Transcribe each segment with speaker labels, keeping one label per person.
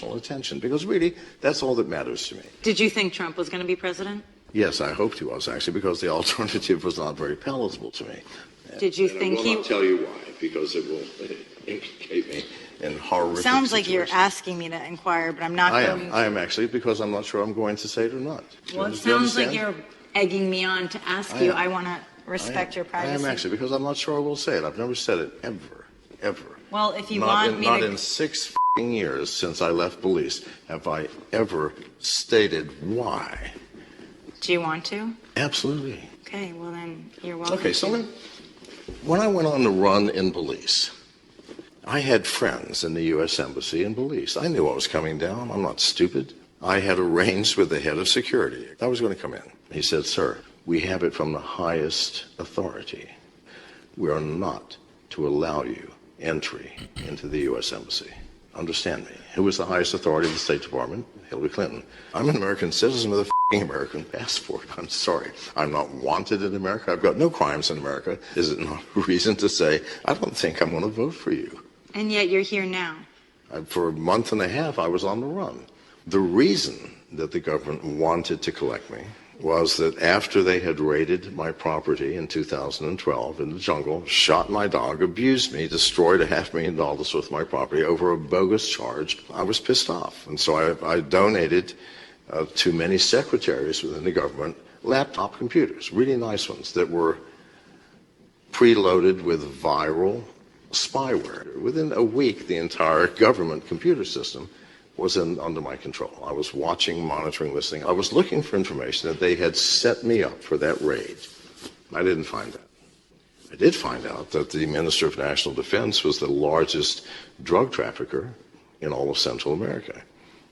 Speaker 1: national attention, because really, that's all that matters to me.
Speaker 2: Did you think Trump was going to be president?
Speaker 1: Yes, I hoped he was, actually, because the alternative was not very palatable to me.
Speaker 2: Did you think
Speaker 1: I will not tell you why, because it will implicate me in horrific
Speaker 2: Sounds like
Speaker 1: situations.
Speaker 2: you're asking me to inquire, but I'm not going to.
Speaker 1: I am actually, because I'm not sure I'm going to say it or not.
Speaker 2: Well, it sounds like you're egging me on to ask you. I want to respect your privacy.
Speaker 1: I am actually, because I'm not sure I will say it. I've never said it ever.
Speaker 2: Well, if you
Speaker 1: Not in 6 years since I left police have I ever stated why.
Speaker 2: Do you want to?
Speaker 1: Absolutely.
Speaker 2: Okay, well then you're welcome.
Speaker 1: Okay, so when I went on the run in Belize, I had friends in the U.S. Embassy in Belize. I knew what was coming down. I'm not stupid. I had arranged with the head of security. I was going to come in. He said, "Sir, we have it from the highest authority. We are not to allow you entry into the U.S. Embassy." Understand me. Who was the highest authority of the State Department? Hillary Clinton. I'm an American citizen with a American passport. I'm sorry. I'm not wanted in America. I've got no crimes in America. Is it not a reason to say, I don't think I'm going to vote for you?
Speaker 2: And yet you're here now.
Speaker 1: For a month and a half, I was on the run. The reason that the government wanted to collect me was that after they had raided my property in 2012 in the jungle, shot my dog, abused me, destroyed $500,000 worth of my property over a bogus charge, I was pissed off. And so I donated to many secretaries within the government laptop computers, really nice ones, that were preloaded with viral spyware. Within a week, the entire government computer system was under my control. I was watching, monitoring, listening. I was looking for information that they had set me up for that raid. I didn't find that. I did find out that the Minister of National Defense was the largest drug trafficker in all of Central America.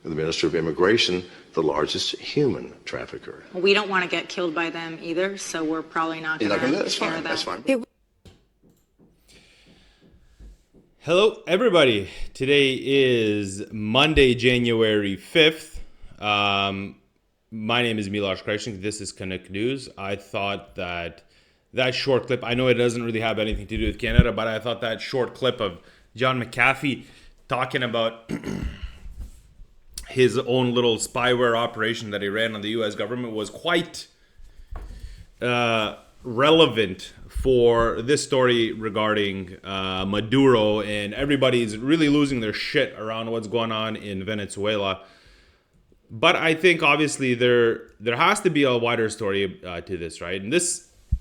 Speaker 1: And the Minister of Immigration, the largest human trafficker.
Speaker 2: We don't want to get killed by them either, so we're probably not going to share that.
Speaker 1: That's fine.
Speaker 3: Hello, everybody. Today is Monday, January 5th. My name is Miloš Krajčnik. This is Canuck News. I thought that short clip, I know it doesn't really have anything to do with Canada, but I thought that short clip of John McAfee talking about his own little spyware operation that he ran on the U.S. government was quite relevant for this story regarding Maduro, and everybody's really losing their shit around what's going on in Venezuela. But I think obviously there has to be a wider story to this, right? And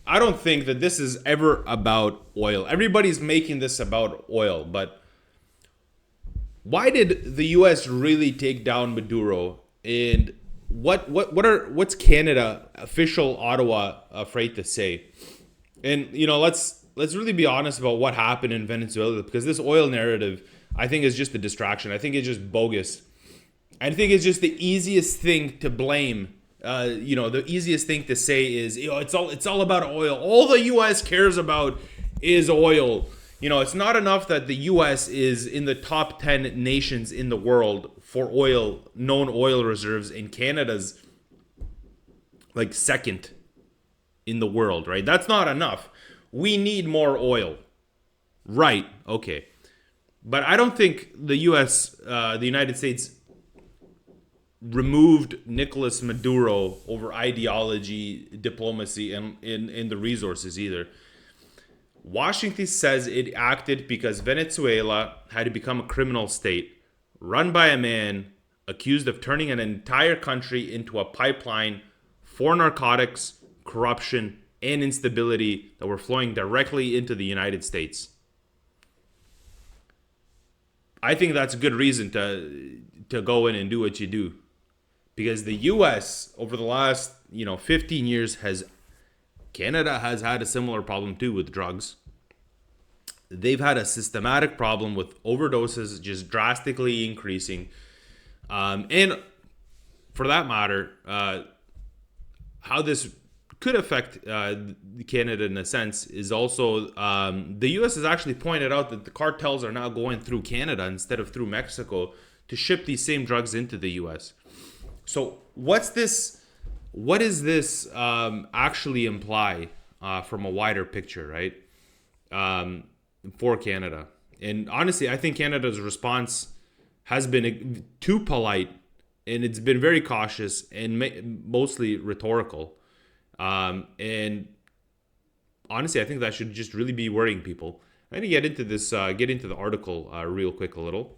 Speaker 3: I don't think that this is ever about oil. Everybody's making this about oil, but why did the U.S. really take down Maduro? And what's Canada, official Ottawa, afraid to say? And let's really be honest about what happened in Venezuela, because this oil narrative, I think, is just a distraction. I think it's just bogus. I think it's just the easiest thing to blame. The easiest thing to say is, it's all about oil. All the U.S. cares about is oil. It's not enough that the U.S. is in the top 10 nations in the world for known oil reserves, and Canada's like second in the world, right? That's not enough. We need more oil. Right, okay. But I don't think the U.S., the United States, removed Nicolas Maduro over ideology, diplomacy, and the resources either. Washington says it acted because Venezuela had to become a criminal state run by a man accused of turning an entire country into a pipeline for narcotics, corruption, and instability that were flowing directly into the United States. I think that's a good reason to go in and do what you do. Because the U.S. over the last 15 years Canada has had a similar problem too with drugs. They've had a systematic problem with overdoses just drastically increasing. And for that matter, how this could affect Canada in a sense is also the U.S. has actually pointed out that the cartels are now going through Canada instead of through Mexico to ship these same drugs into the U.S. So what does this actually imply from a wider picture, right? For Canada. And honestly, I think Canada's response has been too polite, and it's been very cautious and mostly rhetorical. And honestly, I think that should just really be worrying people. I'm going to get into this, get into the article real quick a little.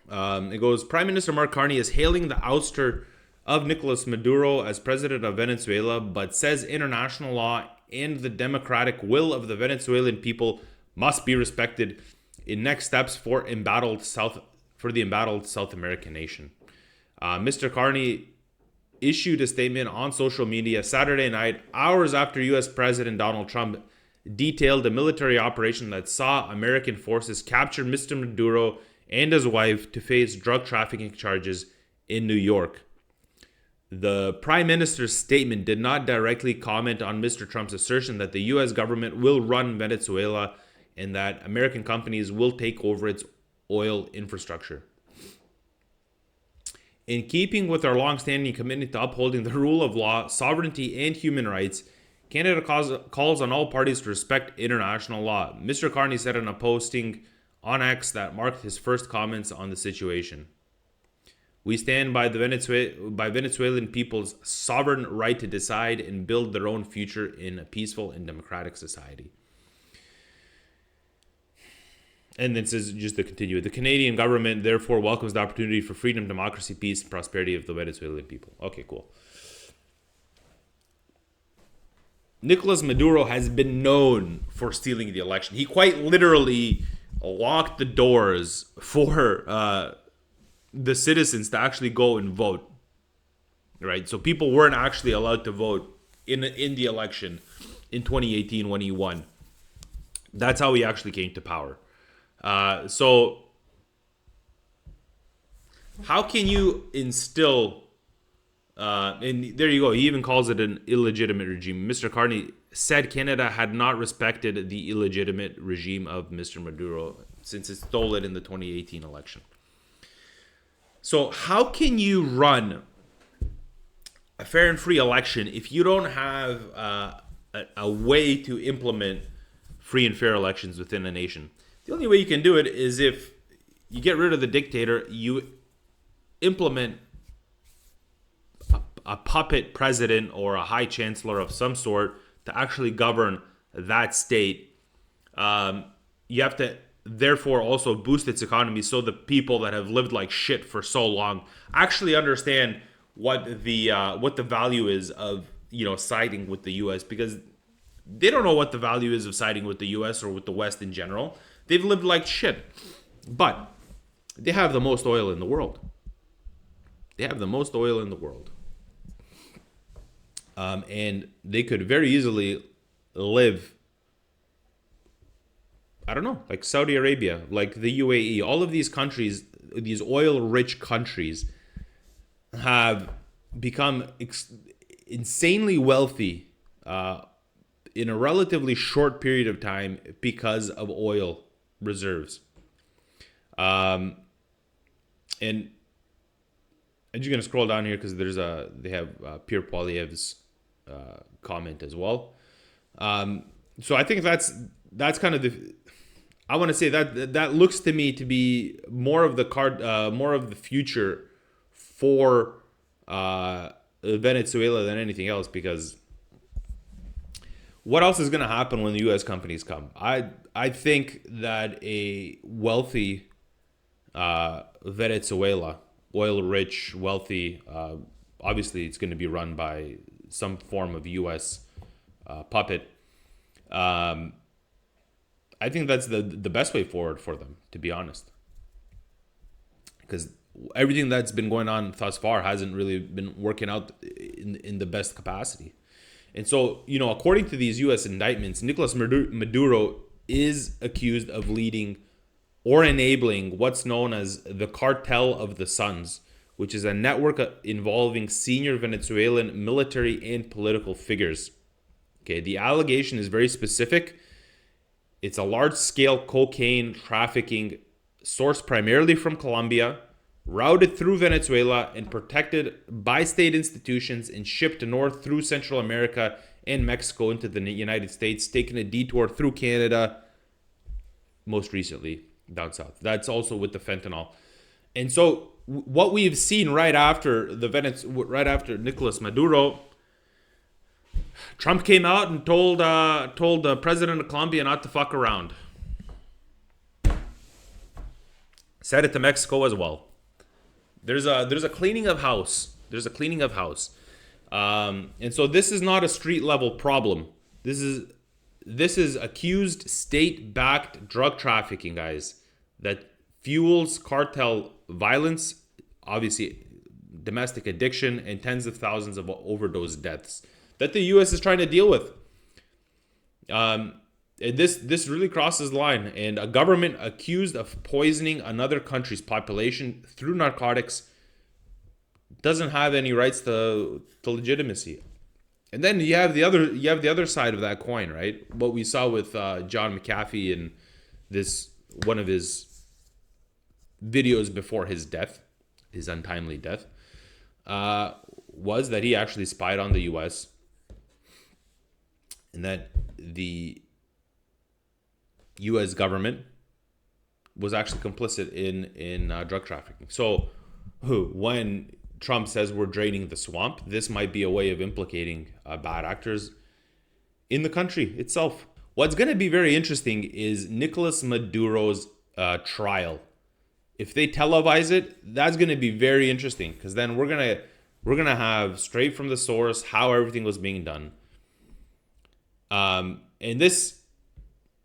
Speaker 3: It goes, Prime Minister Mark Carney is hailing the ouster of Nicolas Maduro as president of Venezuela, but says international law and the democratic will of the Venezuelan people must be respected in next steps for the embattled South American nation. Mr. Carney issued a statement on social media Saturday night, hours after U.S. President Donald Trump detailed a military operation that saw American forces capture Mr. Maduro and his wife to face drug trafficking charges in New York. The Prime Minister's statement did not directly comment on Mr. Trump's assertion that the U.S. government will run Venezuela and that American companies will take over its oil infrastructure. In keeping with our long-standing commitment to upholding the rule of law, sovereignty, and human rights, Canada calls on all parties to respect international law, Mr. Carney said in a posting on X that marked his first comments on the situation. We stand by the Venezuelan people's sovereign right to decide and build their own future in a peaceful and democratic society. And then says, just to continue, the Canadian government therefore welcomes the opportunity for freedom, democracy, peace, and prosperity of the Venezuelan people. Okay, cool. Nicolas Maduro has been known for stealing the election. He quite literally locked the doors for the citizens to actually go and vote, right? So people weren't actually allowed to vote in the election in 2018 when he won. That's how he actually came to power. So how can you instill, and there you go, he even calls it an illegitimate regime. Mr. Carney said Canada had not respected the illegitimate regime of Mr. Maduro since it stole it in the 2018 election. So how can you run a fair and free election if you don't have a way to implement free and fair elections within a nation? The only way you can do it is if you get rid of the dictator, you implement a puppet president or a high chancellor of some sort to actually govern that state. You have to therefore also boost its economy so the people that have lived like shit for so long actually understand what the value is of, siding with the US, because they don't know what the value is of siding with the US or with the West in general. They've lived like shit. But they have the most oil in the world. And they could very easily live, I don't know, like Saudi Arabia, like the UAE. All of these countries, these oil-rich countries, have become insanely wealthy in a relatively short period of time because of oil reserves. And I'm just gonna scroll down here because they have Pierre Poilievre's comment as well. So I think that's kind of I want to say that looks to me to be more of the future for Venezuela than anything else, because what else is going to happen when the U.S. companies come? I think that a wealthy Venezuela, oil-rich, wealthy, obviously it's going to be run by some form of U.S. Puppet. I think that's the best way forward for them, to be honest, because everything that's been going on thus far hasn't really been working out in the best capacity. And so, according to these U.S. indictments, Nicolas Maduro is accused of leading or enabling what's known as the Cartel of the Suns, which is a network involving senior Venezuelan military and political figures. Okay, the allegation is very specific. It's a large-scale cocaine trafficking sourced primarily from Colombia, routed through Venezuela, and protected by state institutions and shipped north through Central America and Mexico into the United States, taking a detour through Canada most recently. down south. That's also with the fentanyl. And so what we've seen right after Nicolas Maduro, Trump came out and told the president of Colombia not to fuck around. Said it to Mexico as well. There's a cleaning of house. And so this is not a street level problem. This is accused state-backed drug trafficking, guys, that fuels cartel violence, obviously domestic addiction, and tens of thousands of overdose deaths that the U.S. is trying to deal with. This really crosses the line. And a government accused of poisoning another country's population through narcotics doesn't have any rights to legitimacy. And then you have the other side of that coin, right? What we saw with John McAfee and this one of his videos before his death, his untimely death, was that he actually spied on the U.S. and that the U.S. government was actually complicit in drug trafficking. So when Trump says we're draining the swamp, this might be a way of implicating bad actors in the country itself. What's going to be very interesting is Nicolas Maduro's trial. If they televise it, that's going to be very interesting, because then we're gonna have straight from the source how everything was being done. And this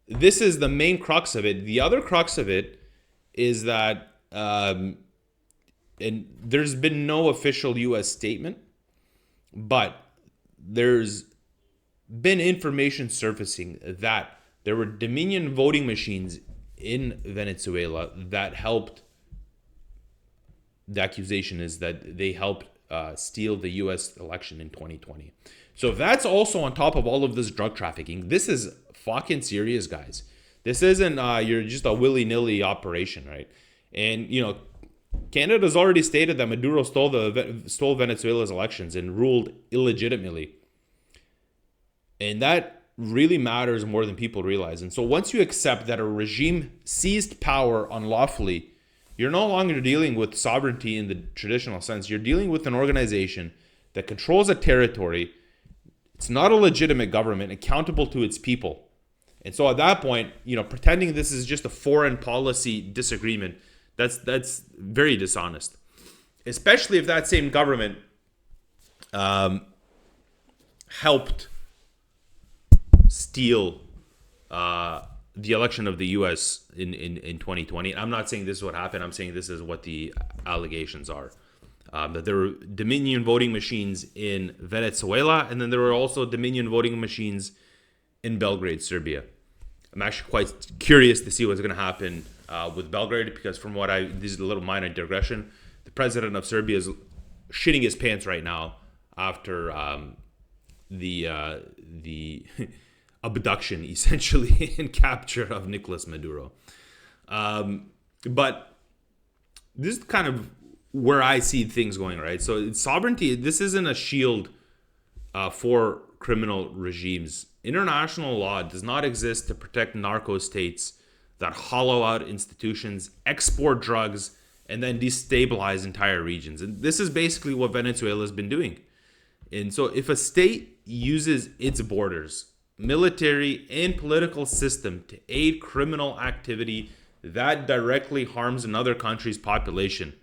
Speaker 3: is the main crux of it. The other crux of it is that, and there's been no official U.S. statement, but there's been information surfacing that there were Dominion voting machines in Venezuela that helped. The accusation is that they helped steal the U.S. election in 2020. So if that's also on top of all of this drug trafficking, this is fucking serious, guys. This isn't you're just a willy-nilly operation, right? And Canada's already stated that Maduro stole Venezuela's elections and ruled illegitimately. And that really matters more than people realize. And so once you accept that a regime seized power unlawfully, you're no longer dealing with sovereignty in the traditional sense. You're dealing with an organization that controls a territory. It's not a legitimate government accountable to its people. And so at that point, pretending this is just a foreign policy disagreement, that's very dishonest. Especially if that same government helped steal the election of the U.S. in 2020. I'm not saying this is what happened. I'm saying this is what the allegations are. That there were Dominion voting machines in Venezuela, and then there were also Dominion voting machines in Belgrade, Serbia. I'm actually quite curious to see what's going to happen with Belgrade, because from what this is a little minor digression, the president of Serbia is shitting his pants right now after the abduction, essentially, and capture of Nicolas Maduro. But this is kind of where I see things going, right? So sovereignty, this isn't a shield for criminal regimes. International law does not exist to protect narco states that hollow out institutions, export drugs, and then destabilize entire regions. And this is basically what Venezuela has been doing. And so if a state uses its borders, military and political system to aid criminal activity that directly harms another country's population,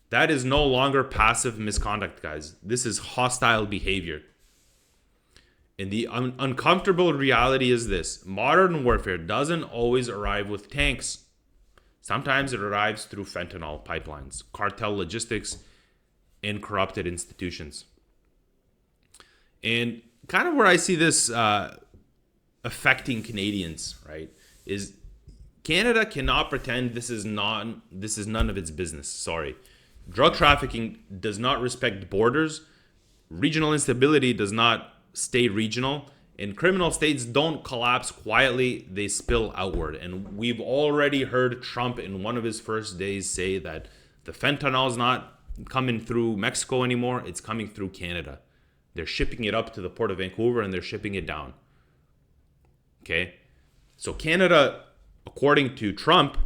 Speaker 3: that is no longer passive misconduct, guys. This is hostile behavior. And the uncomfortable reality is this: modern warfare doesn't always arrive with tanks. Sometimes it arrives through fentanyl pipelines, cartel logistics, and corrupted institutions. And kind of where I see this affecting Canadians, right, is Canada cannot pretend this is none of its business. Sorry. Drug trafficking does not respect borders. Regional instability does not stay regional. And criminal states don't collapse quietly, they spill outward. And we've already heard Trump in one of his first days say that the fentanyl is not coming through Mexico anymore, it's coming through Canada. They're shipping it up to the port of Vancouver and they're shipping it down. Okay? So Canada, according to Trump,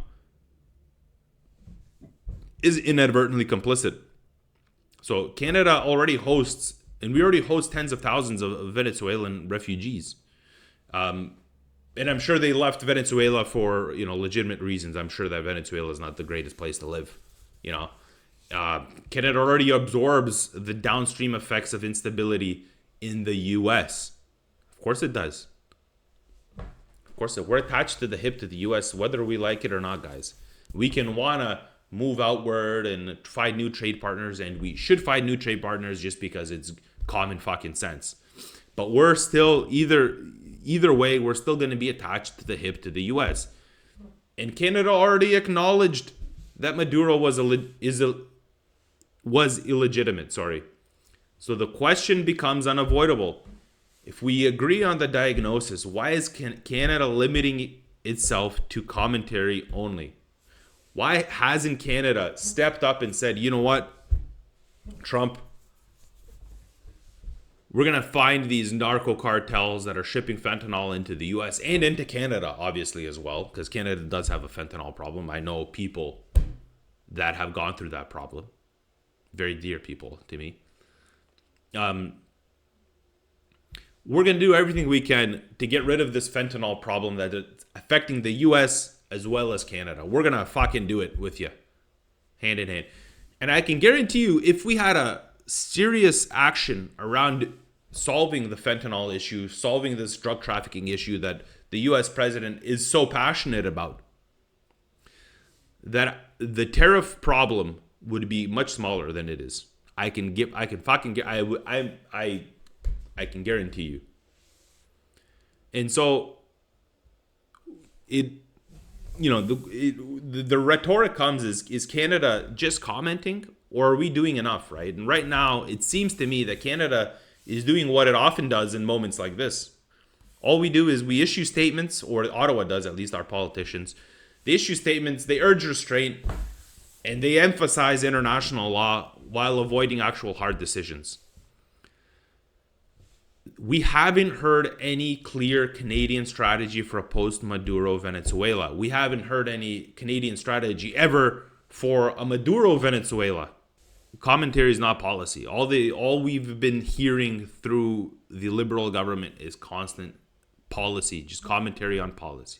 Speaker 3: is inadvertently complicit. So Canada already hosts, and we already host tens of thousands of Venezuelan refugees. And I'm sure they left Venezuela for, legitimate reasons. I'm sure that Venezuela is not the greatest place to live. Canada already absorbs the downstream effects of instability in the U.S. Of course it does. Of course, we're attached to the hip to the U.S., whether we like it or not, guys. We can want to move outward and find new trade partners, and we should find new trade partners just because it's common fucking sense. But we're still, either way, we're still going to be attached to the hip to the U.S. And Canada already acknowledged that Maduro was illegitimate. So the question becomes unavoidable. If we agree on the diagnosis, why is Canada limiting itself to commentary only? Why hasn't Canada stepped up and said, you know what, Trump, we're going to find these narco cartels that are shipping fentanyl into the U.S. and into Canada, obviously, as well, because Canada does have a fentanyl problem. I know people that have gone through that problem. Very dear people to me. We're going to do everything we can to get rid of this fentanyl problem that is affecting the U.S. as well as Canada. We're going to fucking do it with you, hand in hand. And I can guarantee you, if we had a serious action around solving the fentanyl issue, solving this drug trafficking issue that the U.S. president is so passionate about, that the tariff problem would be much smaller than it is. I can guarantee you. And so the rhetoric comes is Canada just commenting, or are we doing enough, right? And right now, it seems to me that Canada is doing what it often does in moments like this. All we do is we issue statements, or Ottawa does, at least our politicians. They issue statements, they urge restraint, and they emphasize international law while avoiding actual hard decisions. We haven't heard any clear Canadian strategy for a post-Maduro Venezuela. We haven't heard any Canadian strategy ever for a Maduro Venezuela. Commentary is not policy. All we've been hearing through the Liberal government is constant policy, just commentary on policy.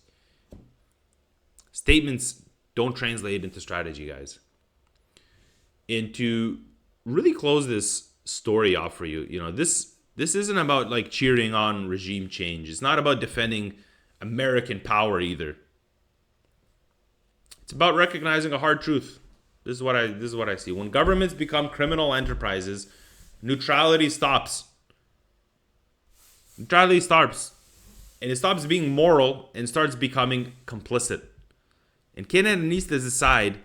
Speaker 3: Statements don't translate into strategy, guys. And to really close this story off for you, this isn't about like cheering on regime change. It's not about defending American power either. It's about recognizing a hard truth. This is what I see. When governments become criminal enterprises, neutrality stops. Neutrality stops. And it stops being moral and starts becoming complicit. And Canada needs to decide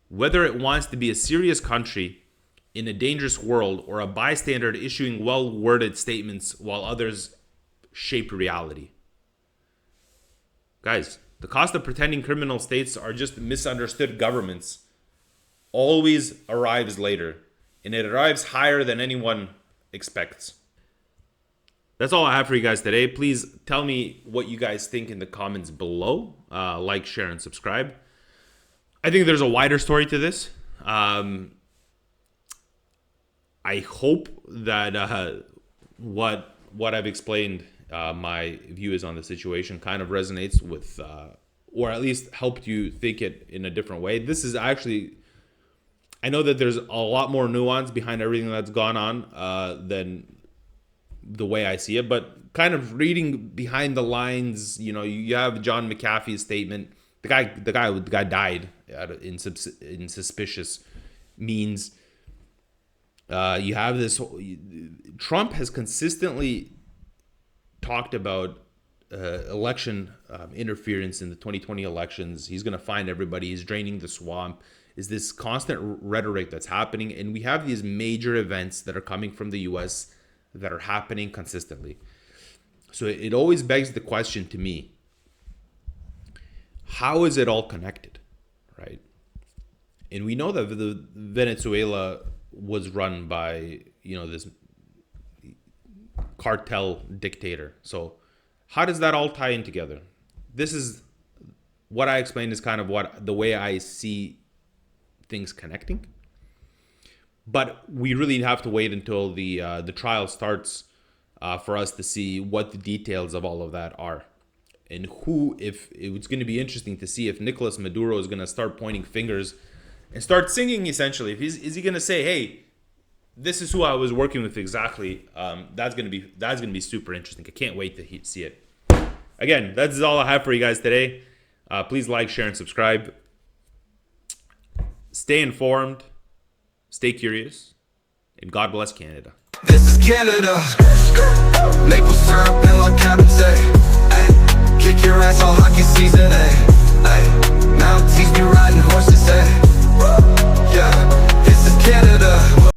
Speaker 3: whether it wants to be a serious country in a dangerous world or a bystander issuing well-worded statements while others shape reality. Guys, the cost of pretending criminal states are just misunderstood governments always arrives later, and it arrives higher than anyone expects. That's all I have for you guys today. Please tell me what you guys think in the comments below. Like, share, and subscribe. I think there's a wider story to this. I hope that what I've explained, my view is on the situation, kind of resonates with, or at least helped you think it in a different way. This is actually, I know that there's a lot more nuance behind everything that's gone on than the way I see it, but kind of reading behind the lines, you have John McAfee's statement. The guy died in suspicious means. You have this. Trump has consistently talked about election interference in the 2020 elections. He's going to find everybody. He's draining the swamp. Is this constant rhetoric that's happening? And we have these major events that are coming from the U.S. that are happening consistently. So it always begs the question to me, how is it all connected, right? And we know that the Venezuela was run by, this cartel dictator. So how does that all tie in together? This is what I explained is kind of the way I see things connecting. But we really have to wait until the trial starts for us to see what the details of all of that are. And who, if it's going to be interesting to see if Nicolas Maduro is going to start pointing fingers and start singing, essentially. If is he going to say, hey, this is who I was working with exactly? That's going to be super interesting. I can't wait to see it. Again, that's all I have for you guys today. Please like, share, and subscribe. Stay informed, stay curious, and God bless Canada.
Speaker 4: This is Canada. Maple syrup and La Cabotay. Kick your ass all hockey season, Mounties be riding horses, Yeah, this is Canada.